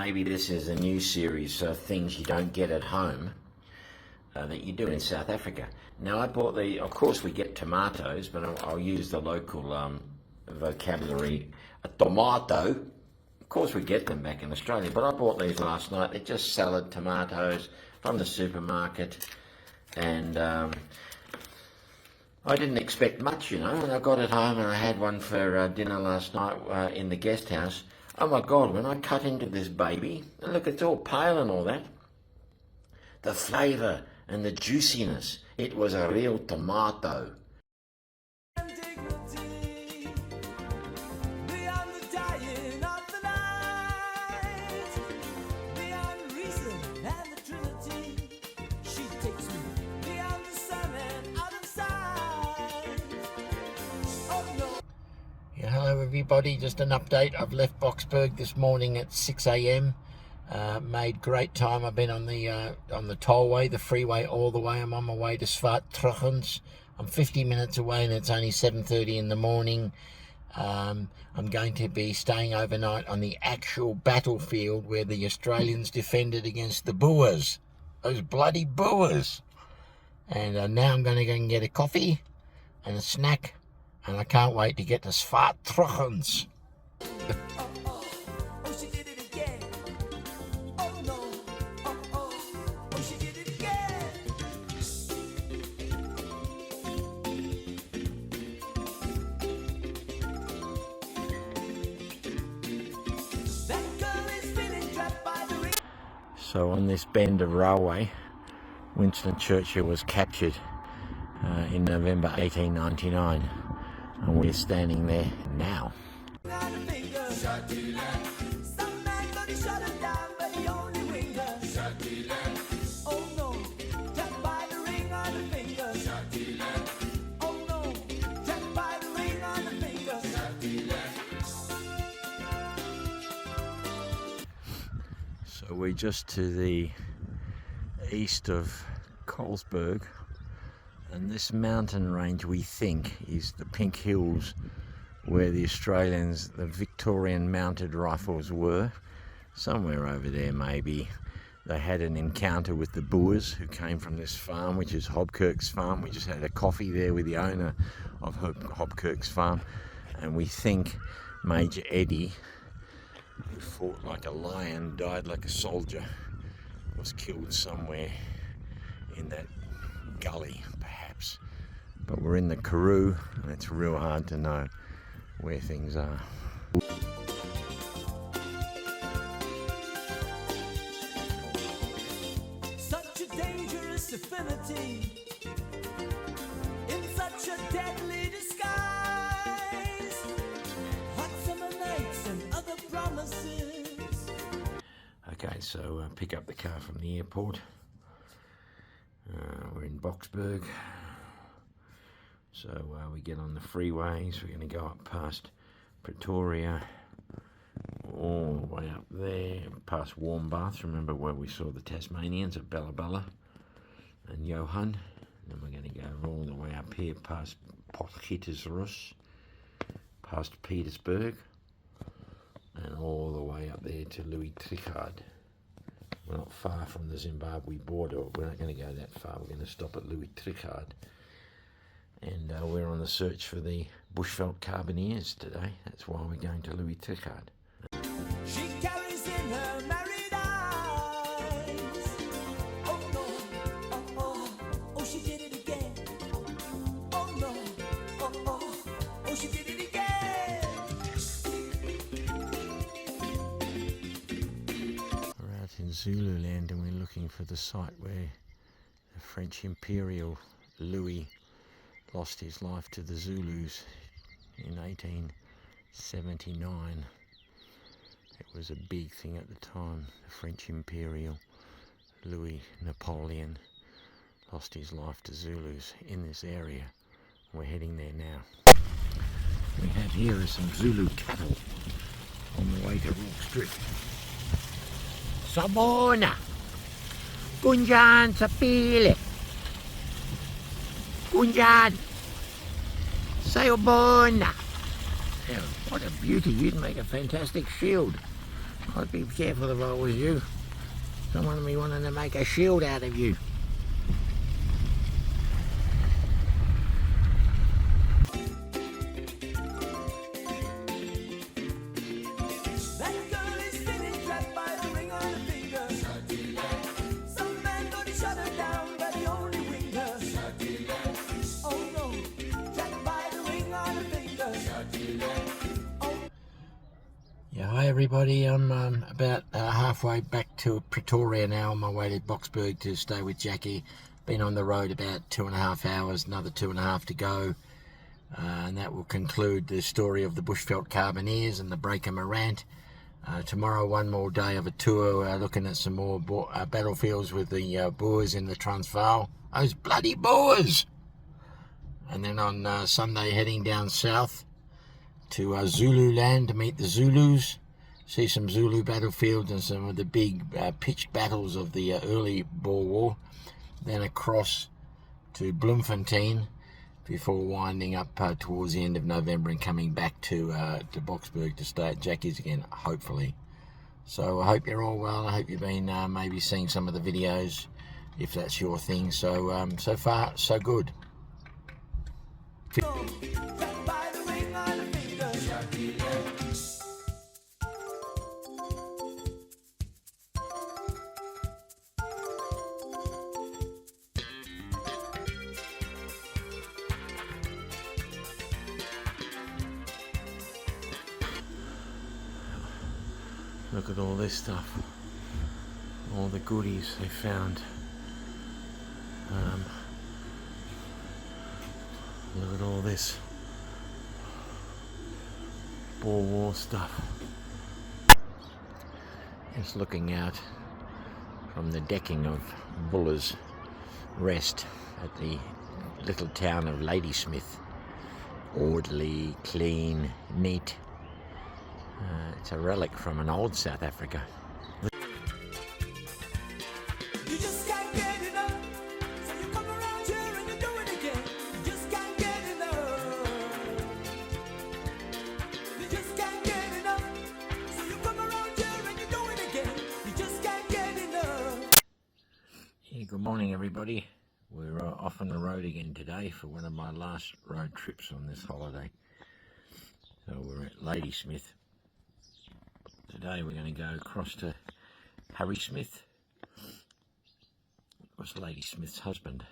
maybe this is a new series of things you don't get at home that you do in South Africa. Now I bought of course we get tomatoes, but I'll use the local vocabulary. A tomato, of course we get them back in Australia, but I bought these last night. They're just salad tomatoes from the supermarket, and I didn't expect much, and I got it home and I had one for dinner last night in the guest house. Oh my God, when I cut into this baby, and look, it's all pale and all that, the flavour and the juiciness, it was a real tomato. Hello everybody, just an update. I've left Boksburg this morning at 6 a.m. Made great time. I've been on the tollway, the freeway all the way. I'm on my way to Swartkruggens. I'm 50 minutes away and it's only 7:30 in the morning. I'm going to be staying overnight on the actual battlefield where the Australians defended against the Boers. Those bloody Boers. And now I'm going to go and get a coffee and a snack. And I can't wait to get to Swartkruggens. So on this bend of railway, Winston Churchill was captured in November 1899. And we're standing there now. So we're just to the east of Colesberg. And this mountain range, we think, is the Pink Hills, where the Australians, the Victorian mounted rifles were. Somewhere over there, maybe. They had an encounter with the Boers who came from this farm, which is Hobkirk's farm. We just had a coffee there with the owner of Hobkirk's farm. And we think Major Eddie, who fought like a lion, died like a soldier, was killed somewhere in that gully, perhaps. But we're in the Karoo and it's real hard to know where things are. Such a dangerous affinity in such a deadly disguise. Hot summer nights and other promises. Okay, so pick up the car from the airport. We're in Boksburg, so we get on the freeways. We're going to go up past Pretoria, all the way up there, past Warm Baths. Remember where we saw the Tasmanians at Bella and Johan. Then we're going to go all the way up here past Potgietersrus, past Petersburg, and all the way up there to Louis Trichardt. We're not far from the Zimbabwe border. We're not going to go that far. We're going to stop at Louis Trichardt. And we're on the search for the bushveld carbineers today. That's why we're going to Louis Trichardt. She carries in her married eyes. Oh no, oh oh, oh she did it again. Oh no, oh oh, oh she did it again. In Zululand, and we're looking for the site where the French Imperial Louis lost his life to the Zulus in 1879. It was a big thing at the time. The French Imperial Louis Napoleon lost his life to Zulus in this area. We're heading there now. We have here is some Zulu cattle on the way to Rock Strip. Sabona, kunjan sapile, kunjan, sayobona. What a beauty! You'd make a fantastic shield. I'd be careful if I was you. Someone of me wanting to make a shield out of you. That girl is spinning, trapped by the ring on her finger. Some man gonna shut her down, but he only winged her. Oh no, trapped by the ring on her finger. Yeah, hi everybody. I'm about halfway back to Pretoria now, on my way to Boksburg to stay with Jackie. Been on the road about 2.5 hours, another 2.5 to go. And that will conclude the story of the Bushveld Carbineers and the Breaker Morant. Tomorrow, one more day of a tour, looking at some more battlefields with the Boers in the Transvaal. Those bloody Boers! And then on Sunday, heading down south to Zululand to meet the Zulus, see some Zulu battlefields and some of the big pitched battles of the early Boer War. Then across to Bloemfontein, before winding up towards the end of November and coming back to Boksburg to stay at Jackie's again, hopefully. So I hope you're all well. I hope you've been maybe seeing some of the videos, if that's your thing. So so far, so good. Trapped by the ring on her finger. Look at all this stuff, all the goodies they found. Look at all this Boer War stuff. Just looking out from the decking of Buller's Rest at the little town of Ladysmith. Orderly, clean, neat. It's a relic from an old South Africa. You just can't get enough, so you come around here and you do it again. You just can't get enough. You just can't get enough, so you come around here and you do it again. You just can't get enough. Yeah, good morning everybody. We're off on the road again today for one of my last road trips on this holiday. So we're at Ladysmith. Today we're going to go across to Harry Smith, was Lady Smith's husband.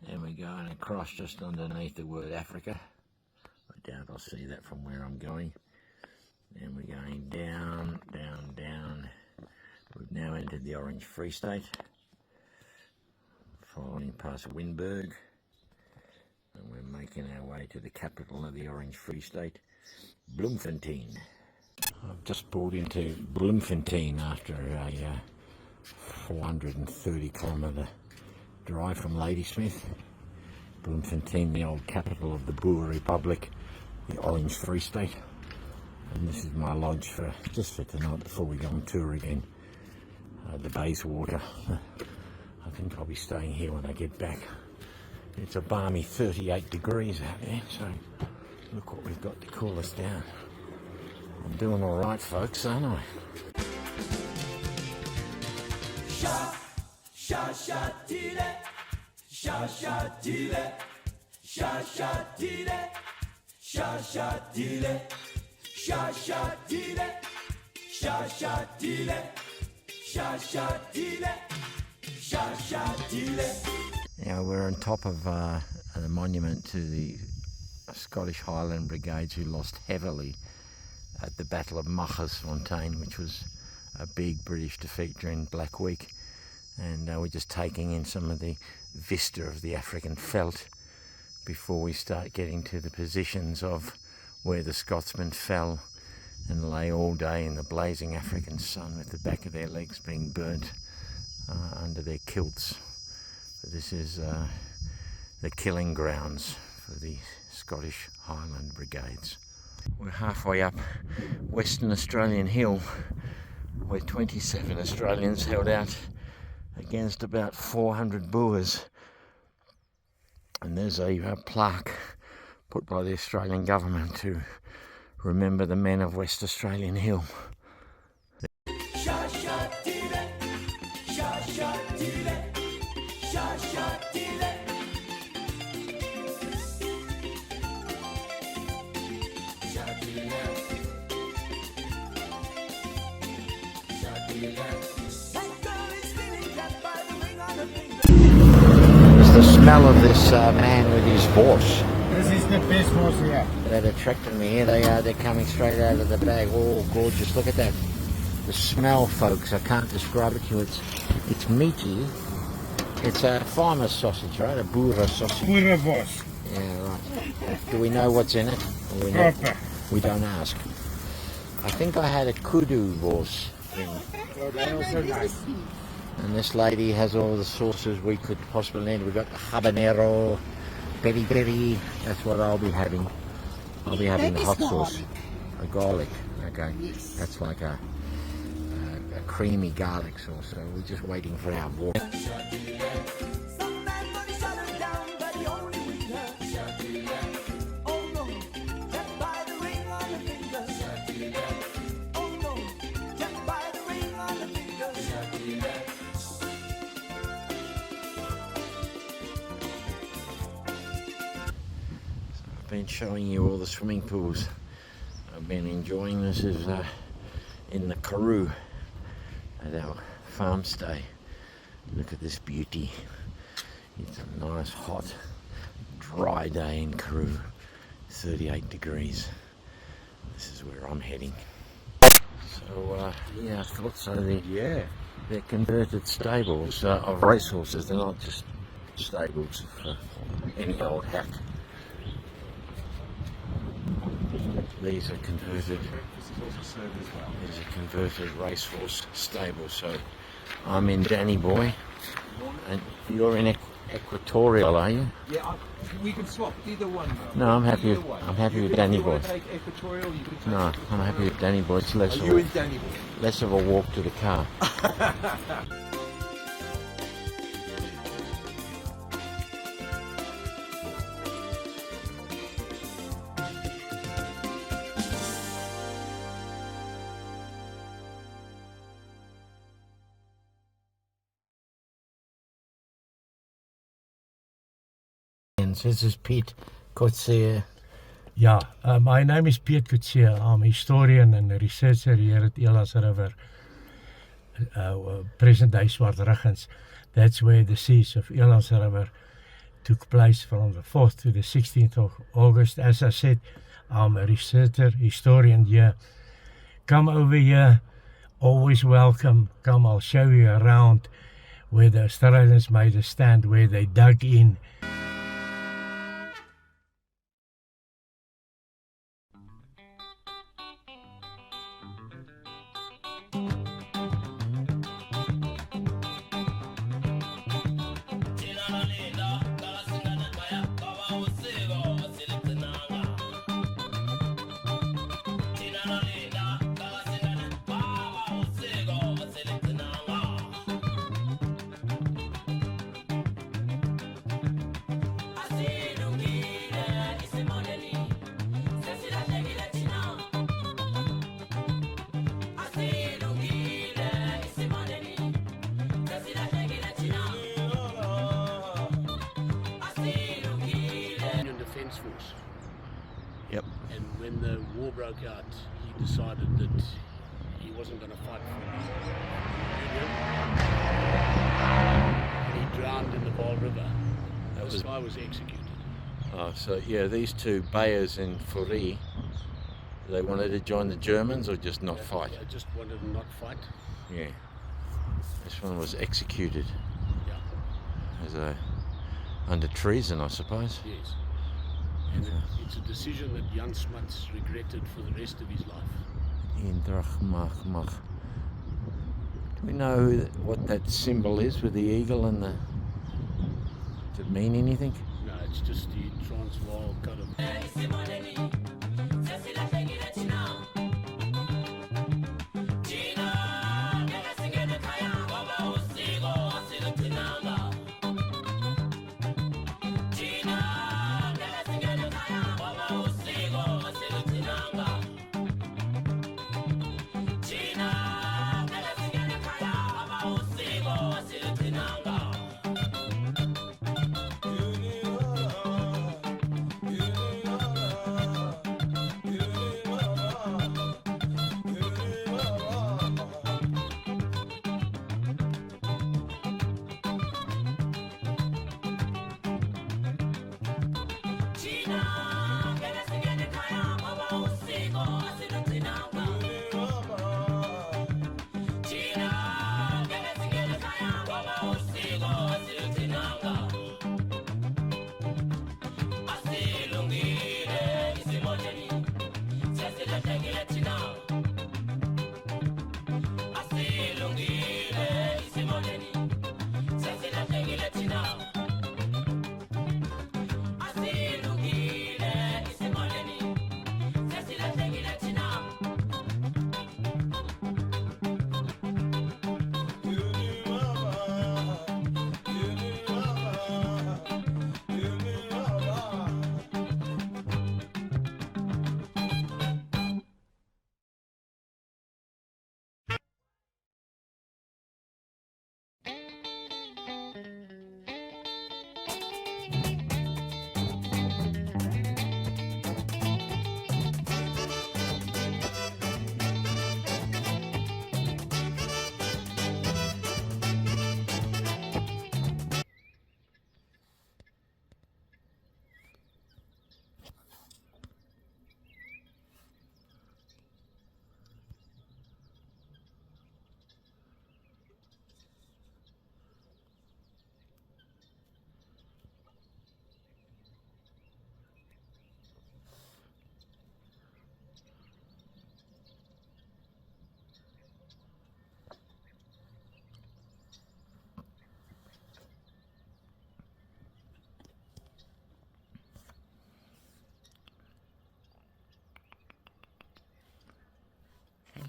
Then we're going across just underneath the word Africa. I doubt I'll see that from where I'm going. Then we're going down, down, down. We've now entered the Orange Free State, following past Wynberg, and we're making our way to the capital of the Orange Free State, Bloemfontein. I've just pulled into Bloemfontein after a 430 kilometre drive from Ladysmith. Bloemfontein, the old capital of the Boer Republic, the Orange Free State. And this is my lodge for just for tonight before we go on tour again. The Bayswater. I think I'll be staying here when I get back. It's a balmy 38 degrees out there, so look what we've got to cool us down. I'm doing all right, folks, aren't I? Sha, sha, sha, tile. Sha, sha, tile. Sha, sha, tile. Sha, sha, tile. Sha, sha, tile. Sha, sha, tile. Sha, sha, tile. Sha, sha, tile. Now we're on top of a monument to the Scottish Highland Brigades who lost heavily at the Battle of Machersfontein, which was a big British defeat during Black Week. And we're just taking in some of the vista of the African veldt before we start getting to the positions of where the Scotsmen fell and lay all day in the blazing African sun with the back of their legs being burnt under their kilts. But this is the killing grounds for the Scottish Highland Brigades. We're halfway up Western Australian Hill, where 27 Australians held out against about 400 Boers. And there's a plaque put by the Australian government to remember the men of West Australian Hill. dile, sha sha dile, sha sha dile. Sha dile. Sha dile. That girl is feeling that by the ring on her finger. It's the smell of this man with his horse This is the best horse here. that attracted me. Here they are, they're coming straight out of the bag. Oh, gorgeous, look at that. The smell, folks, I can't describe it to you. It's meaty. It's a farmer's sausage, right? A boer's sausage. Boerenbos. Yeah, right. Do we know what's in it? Or Proper. we don't ask. I think I had a kudu horse thing. Oh, they're also nice. And this lady has all the sauces we could possibly need. We've got the habanero, peri peri. That's what I'll be having. I'll be having the hot sauce. A garlic. Okay. Yes. That's like a creamy garlic sauce. So we're just waiting for our walk. Some man gonna shut her down, but he only with her. Oh no, just by the ring on the finger. Oh no, just by the ring on the finger. I've been showing you all the swimming pools. I've been enjoying this is in the Karoo at our farm stay. Look at this beauty. It's a nice hot dry day in Karoo, 38 degrees. This is where I'm heading. So yeah, I thought so. They're converted stables of racehorses. They're not just stables for any old hack. These are converted. These are converted racehorse stables. So I'm in Danny Boy, and you're in Equatorial, are you? Yeah, we can swap either one. No, I'm happy. I'm happy with Danny You Boy. want to take Equatorial, you can take No, I'm happy with Danny Boy. It's Are you in Danny Boy? less of a walk to the car. This is Pete Kotze. Yeah, my name is Piet Kutsia. I'm a historian and a researcher here at Elas River, present-day Swartruggens. That's where the siege of Elas River took place from the 4th to the 16th of August. As I said, I'm a researcher, historian here. Come over here, always welcome. Come, I'll show you around where the Australians made a stand, where they dug in. Defence Force. Yep. And when the war broke out, he decided that he wasn't going to fight for the Union. And he drowned in the Vaal River. This guy was executed. So yeah, these two Bayers in Fourie, they wanted to join the Germans or just not fight? They just wanted to not fight. Yeah. This one was executed Yeah. as under treason, I suppose. Yes. And it's a decision that Jan Smuts regretted for the rest of his life. In Drachmach. Do we know what that symbol is with the eagle and the... Does it mean anything? No, it's just the Transvaal kind of...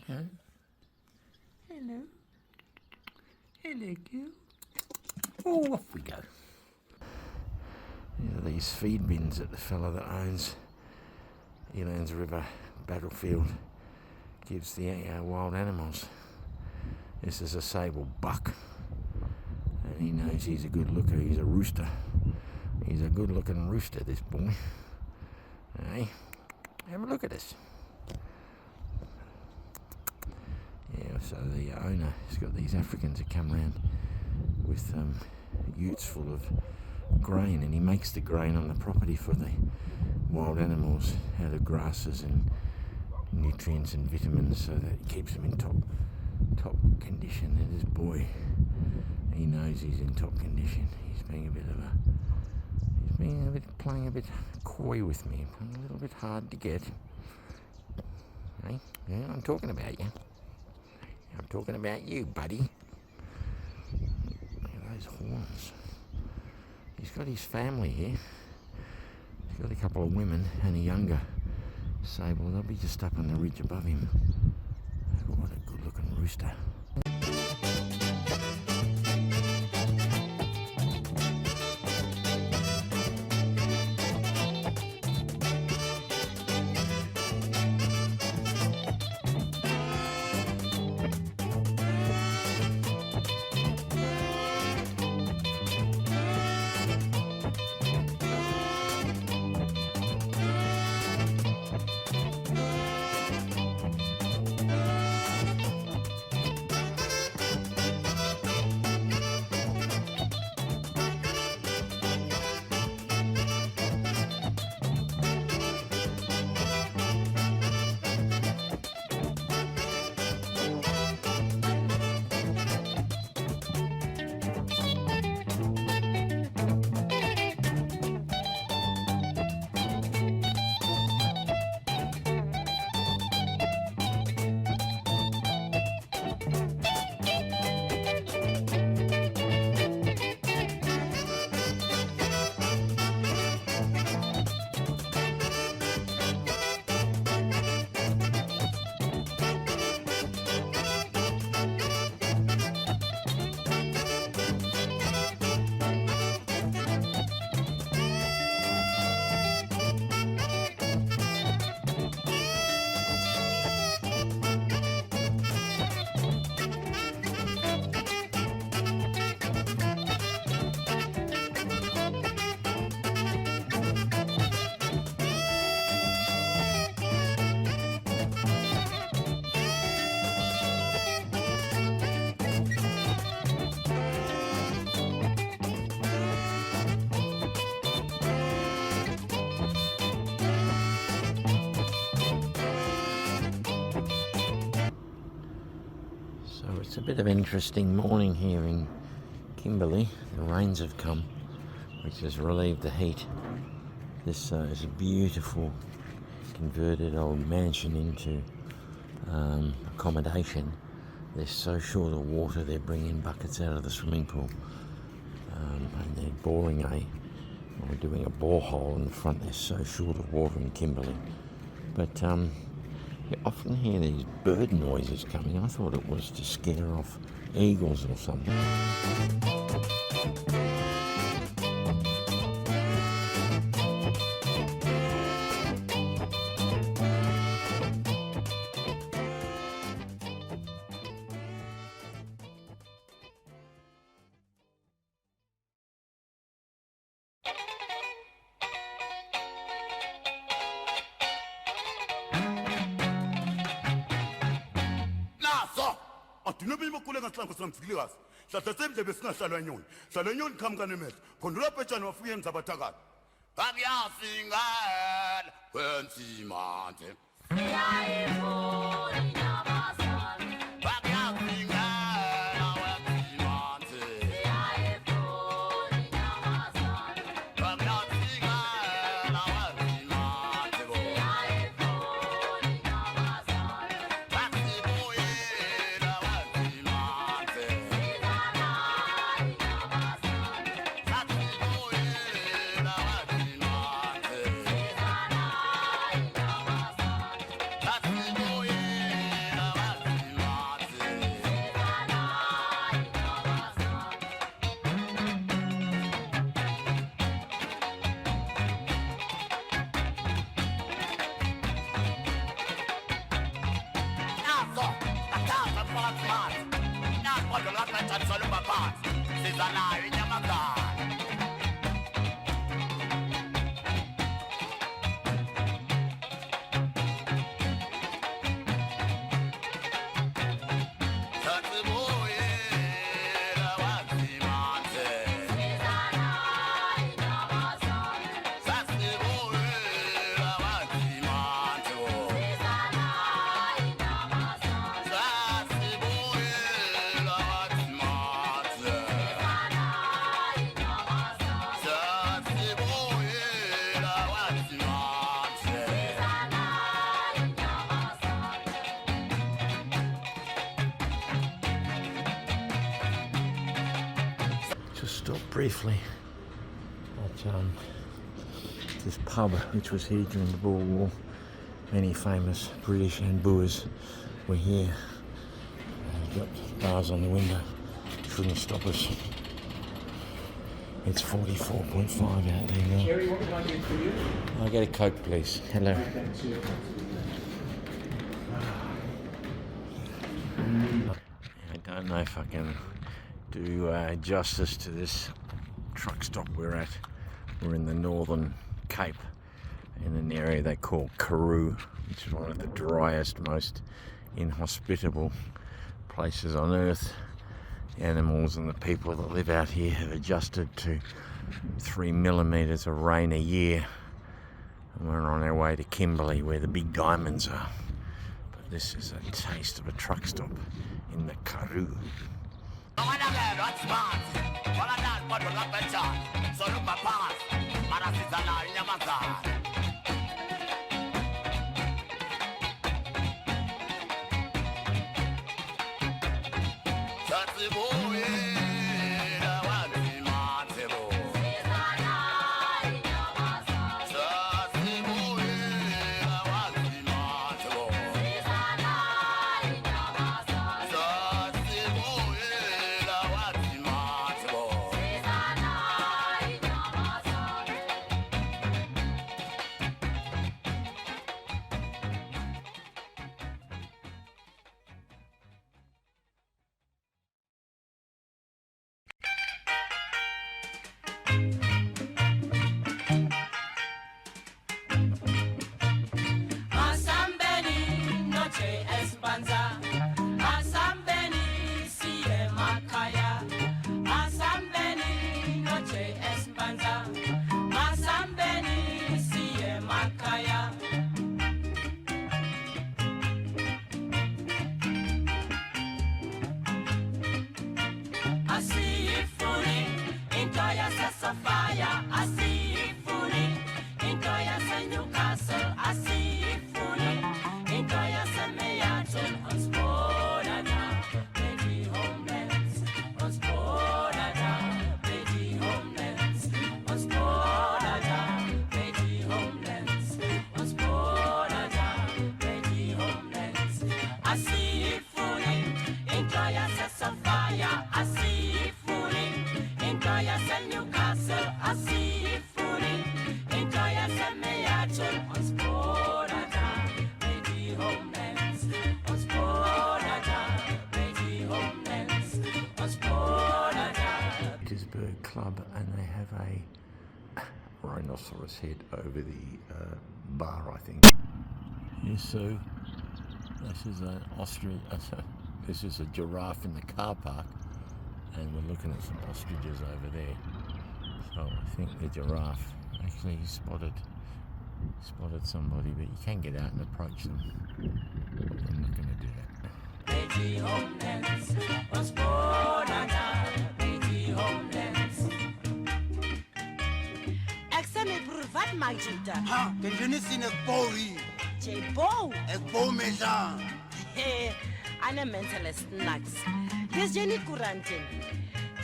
Hello. Hello. Hello, girl. Oh, off we go. These feed bins that the fella that owns Elands River Battlefield gives the wild animals. This is a sable buck, and he knows he's a good looker. He's a rooster. He's a good looking rooster, this boy. Hey, have a look at this. Yeah, so the owner has got these Africans that come round with utes full of grain, and he makes the grain on the property for the wild animals out of grasses and nutrients and vitamins, so that it keeps them in top condition. And this boy, he knows he's in top condition. He's being playing a bit coy with me, a little bit hard to get. Hey, yeah, I'm talking about you. I'm talking about you, buddy. Look at those horns. He's got his family here. He's got a couple of women and a younger sable. They'll be just up on the ridge above him. What a good looking rooster. It's a bit of an interesting morning here in Kimberley. The rains have come, which has relieved the heat. This is a beautiful converted old mansion into accommodation. They're so short of water, they're bringing buckets out of the swimming pool, and they're boring or doing a borehole in the front. They're so short of water in Kimberley. But you often hear these bird noises coming. I thought it was to scare off eagles or something. Just stop briefly at this pub which was here during the Boer War. Many famous British and Boers were here. Got bars on the window. Shouldn't stop us. It's 44.5 out there now. Jerry, what can I get for you? I'll get a Coke, please. Hello. I don't know if I can do justice to this truck stop we're at. We're in the Northern Cape in an area they call Karoo, which is one of the driest, most inhospitable places on earth. The animals and the people that live out here have adjusted to 3 millimetres of rain a year. And we're on our way to Kimberley where the big diamonds are. But this is a taste of a truck stop in the Karoo. Club, and they have a rhinoceros head over the bar, I think. Yes, so this is an ostrich. This is a giraffe in the car park, and we're looking at some ostriches over there. So I think the giraffe actually spotted somebody, but you can get out and approach them. But I'm not going to do that. Wat maak jy daar? Ha, kan jy nie sien ek bou hier? Jy bou? Ek bou mes aan. Ana mental snacks. Dis jy nie koerant nie.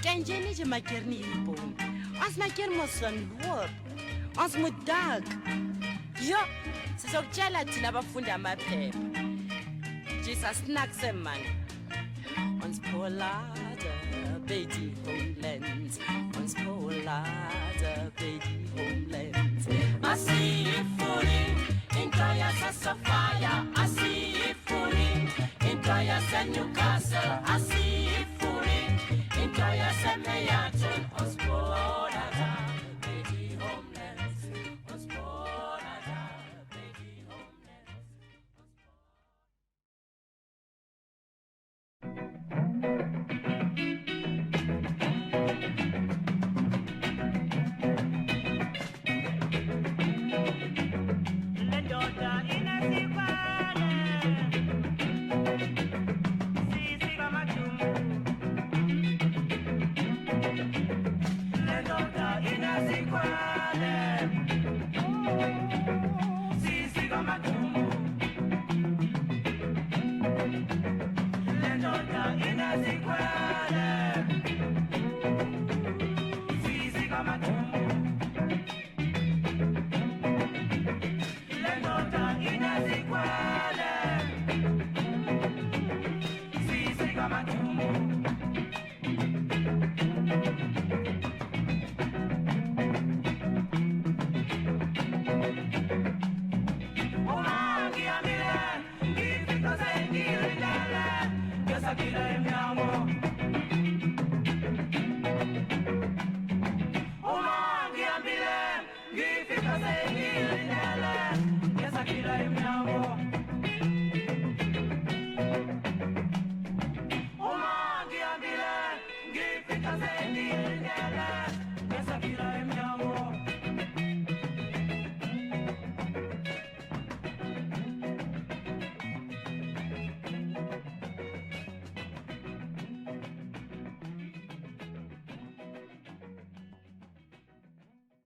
Kan jy nie jy maak hier nie bou? Ons maak hier mos dan loop. Ons moet dag. Ja, sizokutshela thina abafundi amaphepha. Jesus snacks man. Ons polada baby homelands. Ons polada baby homelands. I see you falling into your Sophia. I see you falling into your Newcastle. I see you falling into sakila emnyama